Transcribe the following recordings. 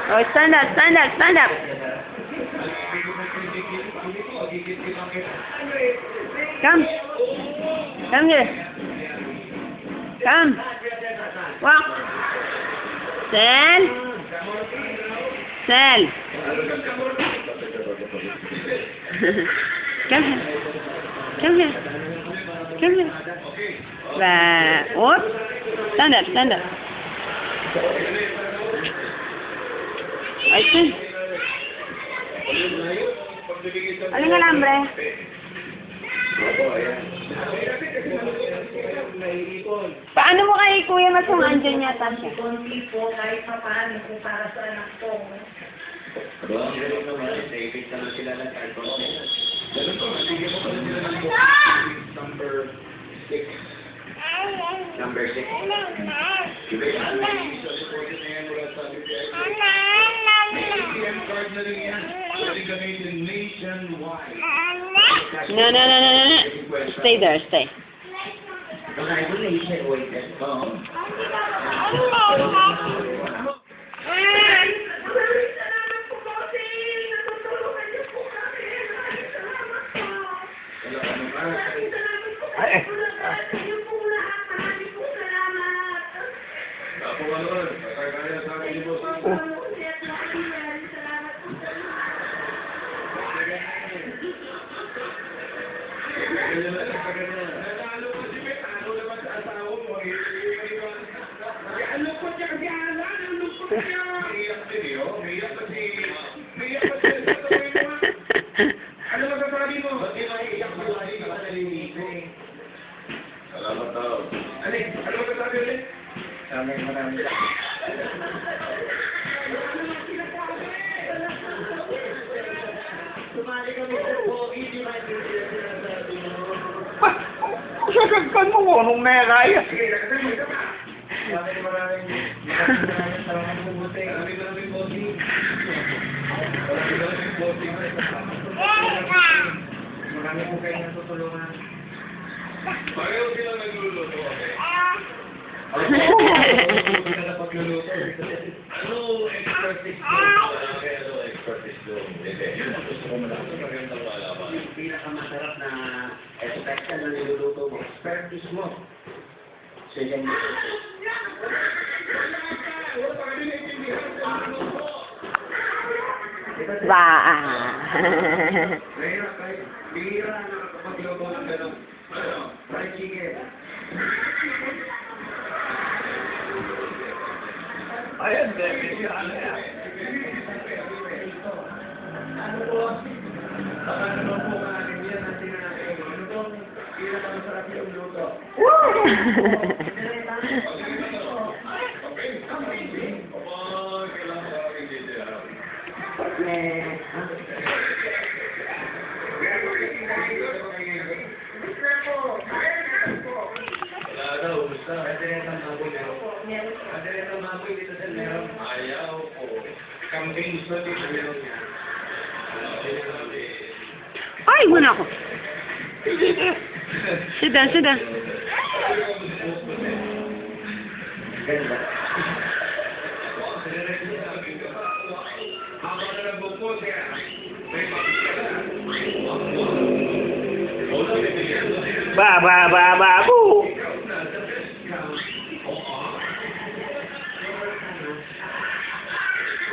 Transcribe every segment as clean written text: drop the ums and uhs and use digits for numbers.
Oh, stand up, stand up, stand up. Come. Come here. Come. Walk. Sel. Sel. Come here. Come here. Come here. Oops. Stand up, stand up. Ay, ito. Ano nga lambre? Paano mo kay Kuya Masong andyan yata siya? Konti po, kahit pa paano po para sa anak ko. Ang galing naman, saving na lang sila ng carbon. Ganun ko, sige mo pala sila ng number 6. Number 6. Diba yan? Supported na yan mula sa ATM card na rin yan. Pwede gamitin nationwide. No. Stay there, stay. Nationwide. Oo. Ano magsasabi mo? Ba't di maiiyak mo lagi ka naliligo? Salamat tao. Ano magsasabi ulit? Maraming. Sumali kami sa Pogi, di ba sinasabi mo? Sasagpan mo ko nung meray. Sige, nakasabi ka pa. Maraming salamat po, Bote. Maraming Bote. Maraming Bote. Marami po kayo natutulungan. Pareho silang nagluluto, okay? Ano expertise doon? Ano expertise doon? Yun ang gusto ko malaman. Magandang malaman. Yung pinakamasarap na special na niluluto mo, expertise mo. So yan yung Wala pa kami naiintindihan sa ano po. Ba. Mahirap kayo. Bihira na nakapagluto ng gano'n. Ano? Fried chicken. Ayan, David. Ano yan? Ano po? Baka naman po kanin yan natin natin. Ano po? Pinakamasarap yung luto. Wala daw, gusto. Aderetang maboy meron. Aderetang maboy dito sa meron. Ayaw po. Kambing gusto dito meron niya. Ay, muna ako. Sit down, sit down. ganda. Habang na nagbukod kaya may pakikala. Babu.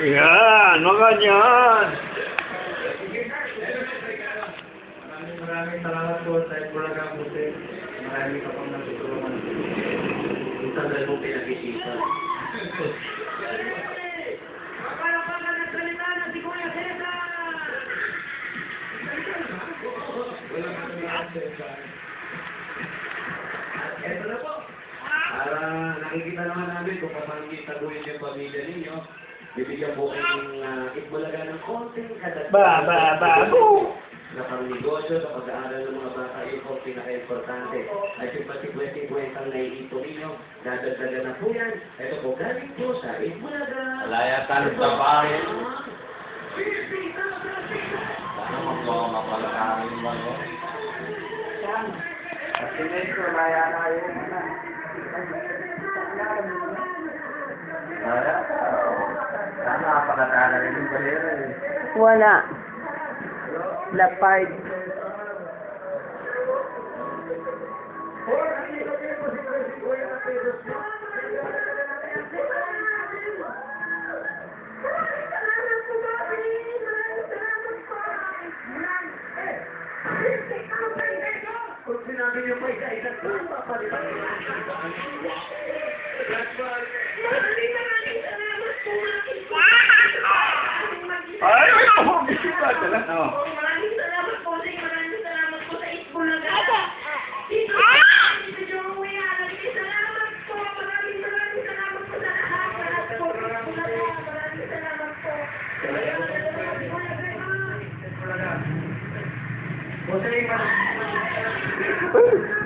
Yan, maganyan. Maraming salamat po sa Bulaga Buti. Marami ka pang natutulungan. Ito na po pinag-isipan. Ito na po. Para nakikita naman namin kung paano taguin yung pamilya ninyo. Bibigyan po ng Itbulaga ng konting kadagdag. Babu. Na pang-negosyo, sa pag-aaral ng mga bata, yun po pinaka-importante. At yung pati kwentang naiito ninyo, dadagdagan na po yan. Ito po, galing po sa Itbulaga. Layatan sa bahay. Sana mapalakarin mo. Kasi medyo maya na yun. Sana Napakatala rin yung balera eh. Wala. Lapard. Kung sinabi niyo pa isa-isa, papalitan niyo. Ay, ay, ako! Bisita ka lang. Oh. Maraming salamat po, Sing. Maraming salamat po sa Isbulaga. Dito Joey, maraming salamat po. Maraming salamat po sa lahat. Lahat po. Isbulaga. Maraming salamat po. Jose,